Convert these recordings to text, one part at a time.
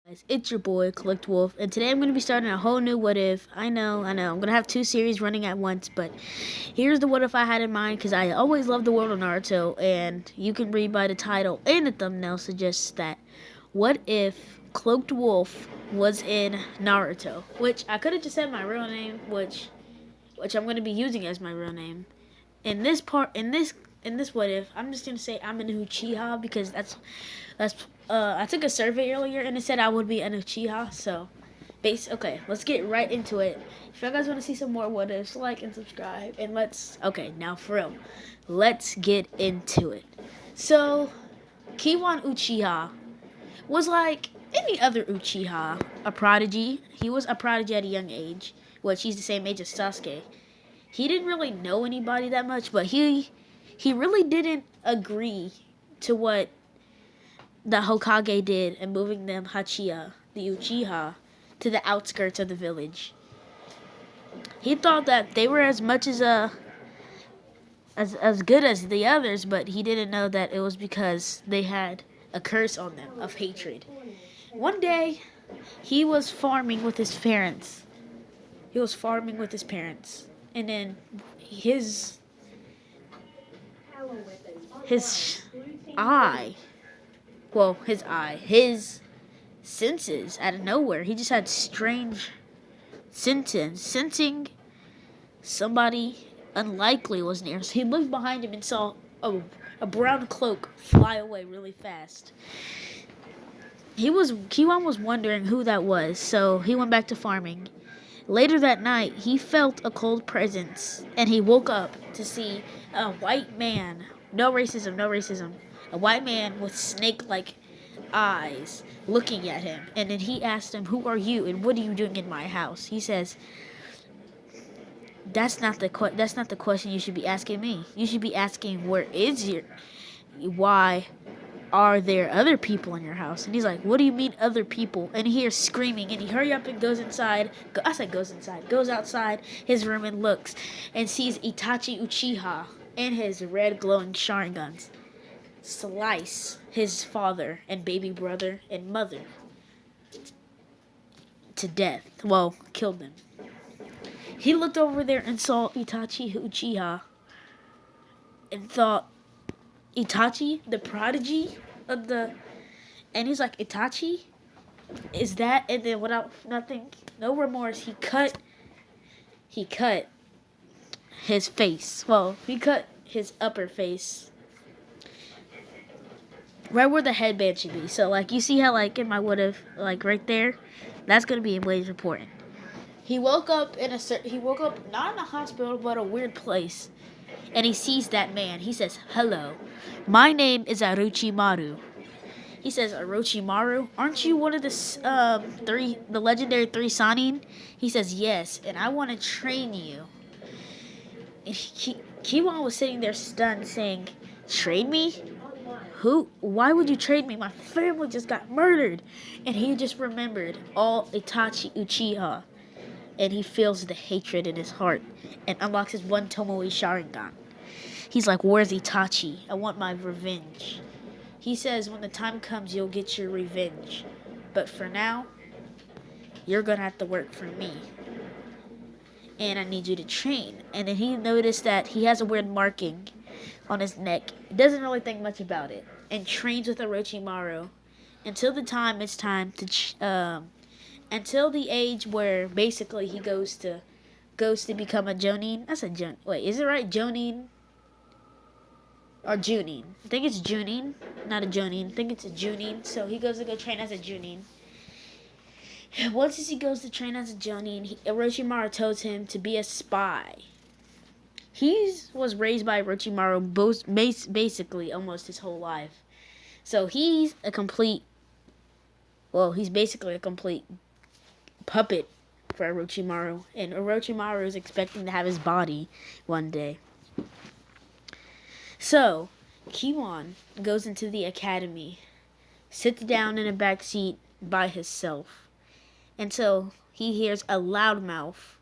Guys, it's your boy, Collect Wolf, and today I'm going to be starting a whole new What If. I know, I'm going to have two series running at once, but here's the What If I had in mind, because I always loved the world of Naruto, and you can read by the title and the thumbnail suggests that, what if Cloaked Wolf was in Naruto? Which, I could have just said my real name, which I'm going to be using as my real name. In this what if, I'm just gonna say I'm an Uchiha because that's I took a survey earlier and it said I would be an Uchiha. So, okay, let's get right into it. If you guys want to see some more what ifs, like and subscribe, and now for real, let's get into it. So, Kiwan Uchiha was like any other Uchiha, a prodigy. He was a prodigy at a young age, which he's the same age as Sasuke. He didn't really know anybody that much, but he really didn't agree to what the Hokage did in moving them Hachiya, the Uchiha, to the outskirts of the village. He thought that they were as much as good as the others, but he didn't know that it was because they had a curse on them of hatred. One day, he was farming with his parents. And then his eye, his senses out of nowhere. He just had strange symptoms, sensing somebody unlikely was near. So he looked behind him and saw a brown cloak fly away really fast. Kiwan was wondering who that was, so he went back to farming. Later that night, he felt a cold presence, and he woke up to see a white man. No racism, no racism. A white man with snake-like eyes looking at him. And then he asked him, "Who are you, and what are you doing in my house?" He says, that's not the question you should be asking me. You should be asking, why are there other people in your house? And he's like, what do you mean other people? And he hears screaming, and he hurry up and goes inside. Goes outside his room and looks and sees Itachi Uchiha and his red glowing Sharingans slice his father and baby brother and mother to death. Well, killed them. He looked over there and saw Itachi Uchiha and thought, Itachi, the prodigy of the... And he's like, Itachi? Is that... And then without no remorse, he cut his face. Well, he cut his upper face. Right where the headband should be. So, you see how, in my would've, right there? That's going to be way important. He woke up not in a hospital, but a weird place. And he sees that man. He says, "Hello, my name is Orochimaru." He says, "Orochimaru, aren't you one of the legendary three Sannin?" He says, "Yes, and I want to train you." And Kiwan was sitting there stunned, saying, "Train me? Who? Why would you train me? My family just got murdered." And he just remembered all Itachi Uchiha. And he feels the hatred in his heart and unlocks his one Tomoe Sharingan. He's like, "Where's Itachi? I want my revenge." He says, "When the time comes, you'll get your revenge. But for now, you're going to have to work for me. And I need you to train." And then he noticed that he has a weird marking on his neck. He doesn't really think much about it. And trains with Orochimaru until the time it's time to... until the age where basically he goes to become a Jonin. That's a Jonin. Wait, is it right? Jonin or Junin? I think it's Junin, not a Jonin. I think it's a Junin. So he goes to go train as a Junin. Once he goes to train as a Jonin, Orochimaru tells him to be a spy. He was raised by Orochimaru basically almost his whole life. So he's basically a complete puppet for Orochimaru, and Orochimaru is expecting to have his body one day. So, Kiwan goes into the academy, sits down in a back seat by himself, and so he hears a loudmouth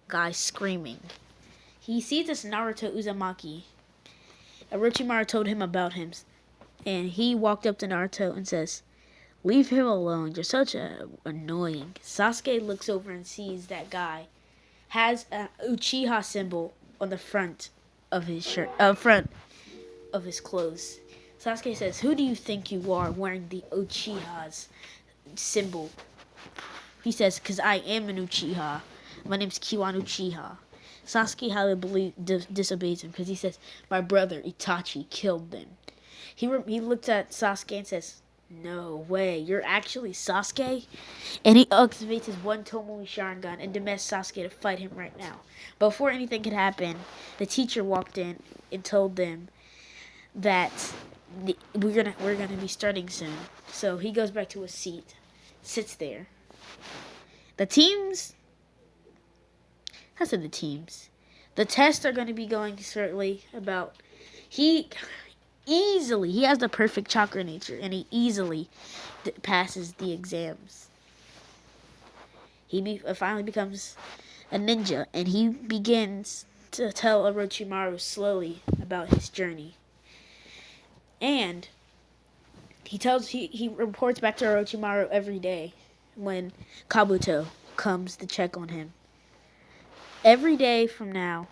guy screaming. He sees this Naruto Uzumaki. Orochimaru told him about him, and he walked up to Naruto and says, Leave him alone. You're such a annoying. Sasuke looks over and sees that guy has a Uchiha symbol on the front of his shirt, front of his clothes. Sasuke says, "Who do you think you are wearing the Uchiha's symbol?" He says, "Because I am an Uchiha. My name's Kiwan Uchiha." Sasuke highly disobeys him because he says, "My brother Itachi killed them." He looks at Sasuke and says, "No way, you're actually Sasuke?" And he activates his one Tomoe Sharingan and demands Sasuke to fight him right now. Before anything could happen, the teacher walked in and told them that we're gonna be starting soon. So he goes back to his seat, sits there. The teams. The tests are going to be going shortly. He has the perfect chakra nature, and he easily passes the exams. He finally becomes a ninja, and he begins to tell Orochimaru slowly about his journey. And he reports back to Orochimaru every day when Kabuto comes to check on him. Every day from now,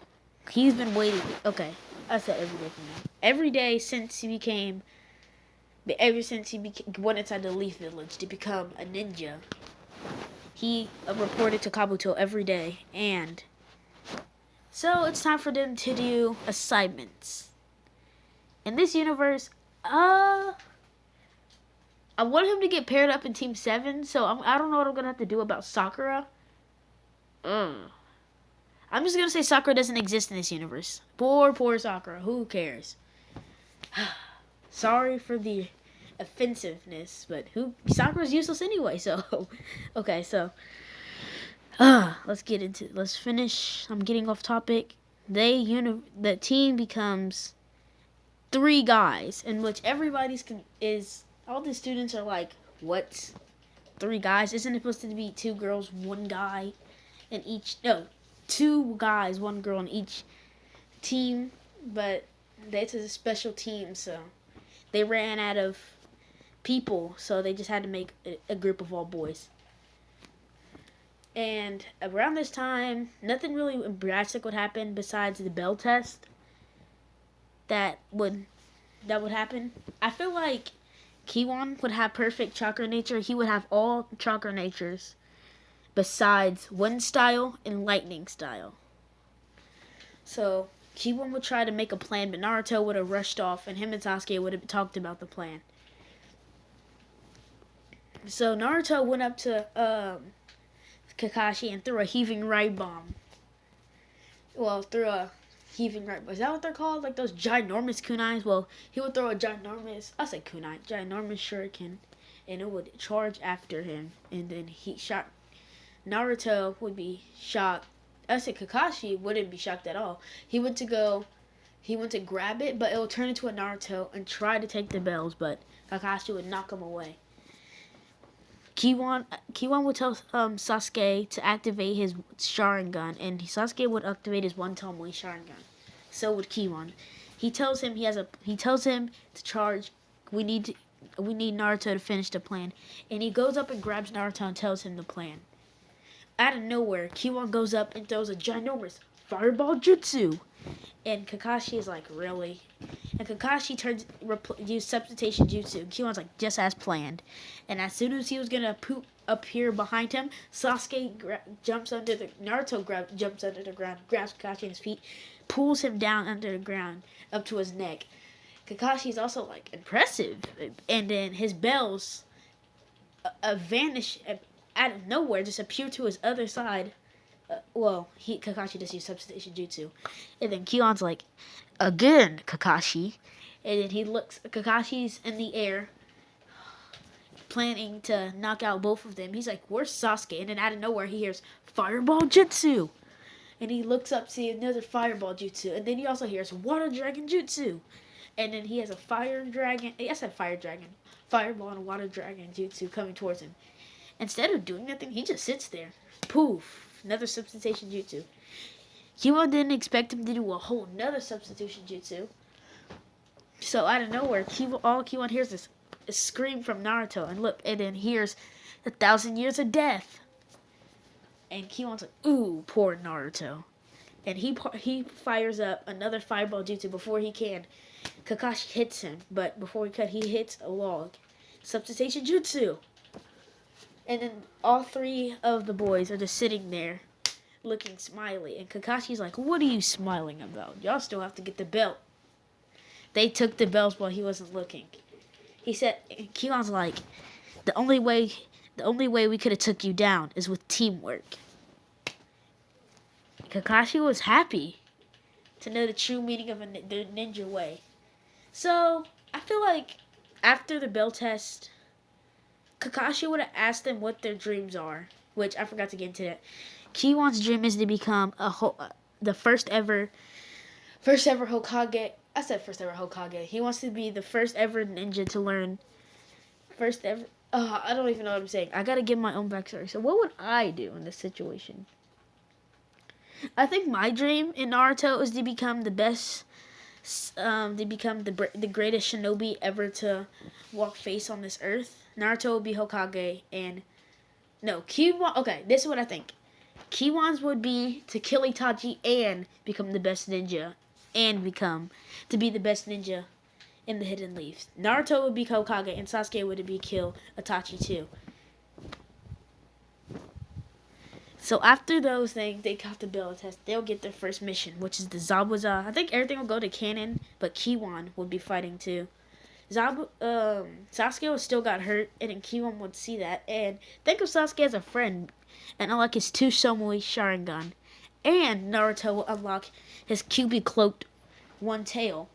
he's been waiting. Okay, I said every day from now. Every day since he went inside the Leaf Village to become a ninja, he reported to Kabuto every day, and so it's time for them to do assignments. In this universe, I want him to get paired up in Team 7, so I don't know what I'm gonna have to do about Sakura. I'm just gonna say Sakura doesn't exist in this universe. Poor Sakura. Who cares? Sorry for the offensiveness, but Sakura's useless anyway, so okay, so let's finish. I'm getting off topic. The team becomes 3 guys, in which all the students are like, what? 3 guys? Isn't it supposed to be 2 girls, 1 guy in each? No, 2 guys, 1 girl in each team, but it's a special team, so they ran out of people, so they just had to make a group of all boys. And around this time, nothing really drastic would happen besides the bell test that would happen. I feel like Kiwan would have perfect chakra nature. He would have all chakra natures besides wind style and lightning style. So Kiwan would try to make a plan, but Naruto would have rushed off, and him and Sasuke would have talked about the plan. So Naruto went up to Kakashi and threw a heaving right bomb. Well, threw a heaving right bomb. Is that what they're called? Like those ginormous kunais? Well, he would throw a ginormous shuriken, and it would charge after him, and then Naruto would be shocked. I said Kakashi wouldn't be shocked at all. He went to grab it, but it would turn into a Naruto and try to take the bells, but Kakashi would knock him away. Kiwan would tell Sasuke to activate his Sharingan, and Sasuke would activate his one Tomoe Sharingan. So would Kiwan. He tells him to charge. We need Naruto to finish the plan, and he goes up and grabs Naruto and tells him the plan. Out of nowhere, Kiwan goes up and throws a ginormous fireball jutsu. And Kakashi is like, really? And Kakashi use substitution jutsu. Kiwan's like, just as planned. And as soon as he was gonna appear behind him, Naruto jumps under the ground, grabs Kakashi in his feet, pulls him down under the ground up to his neck. Kakashi's also like impressive, and then his bells vanish out of nowhere, just appear to his other side. Kakashi just used substitution jutsu. And then Kiwan's like, again, Kakashi. And then he looks, Kakashi's in the air, planning to knock out both of them. He's like, where's Sasuke? And then out of nowhere, he hears, fireball jutsu. And he looks up, see another fireball jutsu. And then he also hears, water dragon jutsu. And then he has a fireball and a water dragon jutsu coming towards him. Instead of doing nothing, he just sits there. Poof. Another substitution jutsu. Kiwan didn't expect him to do a whole another substitution jutsu. So out of nowhere, all Kiwan hears is a scream from Naruto, and look, and then hears 1,000 years of death. And Kiwan's like, ooh, poor Naruto. And he fires up another fireball jutsu before he can. Kakashi hits him, but before he hits a log. Substitution jutsu. And then all three of the boys are just sitting there looking smiley. And Kakashi's like, what are you smiling about? Y'all still have to get the belt. They took the belts while he wasn't looking. He said, Kiwan's like, the only way we could have took you down is with teamwork. Kakashi was happy to know the true meaning of the ninja way. So, I feel like after the bell test, Kakashi would have asked them what their dreams are, which I forgot to get into that. Kiwan's dream is to become the first ever Hokage. I said first ever Hokage. He wants to be the first ever ninja to learn. First ever. I don't even know what I'm saying. I gotta give my own backstory. So what would I do in this situation? I think my dream in Naruto is to become the best, to become the greatest shinobi ever to walk face on this earth. Naruto will be Hokage, and no, Kiwan. Okay, this is what I think. Kiwan's would be to kill Itachi and become the best ninja, and to be the best ninja in the Hidden Leaves. Naruto would be Hokage, and Sasuke would be kill Itachi too. So after those things, they got the bell test. They'll get their first mission, which is the Zabuza. I think everything will go to canon, but Kiwan would be fighting too. Sasuke still got hurt, and then Kiwan would see that. And think of Sasuke as a friend, and unlock his 2 Somui Sharingan. And Naruto will unlock his Kyuubi cloaked 1 tail.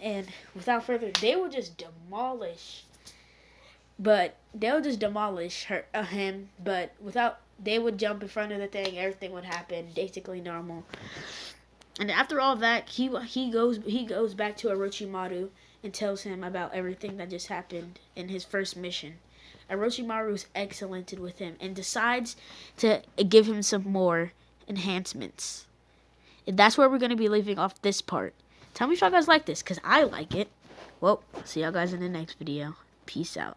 And without further, they will just demolish. But they'll just demolish him. But they would jump in front of the thing. Everything would happen basically normal. And after all that, he goes back to Orochimaru and tells him about everything that just happened in his first mission. Orochimaru is excellent with him and decides to give him some more enhancements. And that's where we're going to be leaving off this part. Tell me if y'all guys like this, because I like it. Well, see y'all guys in the next video. Peace out.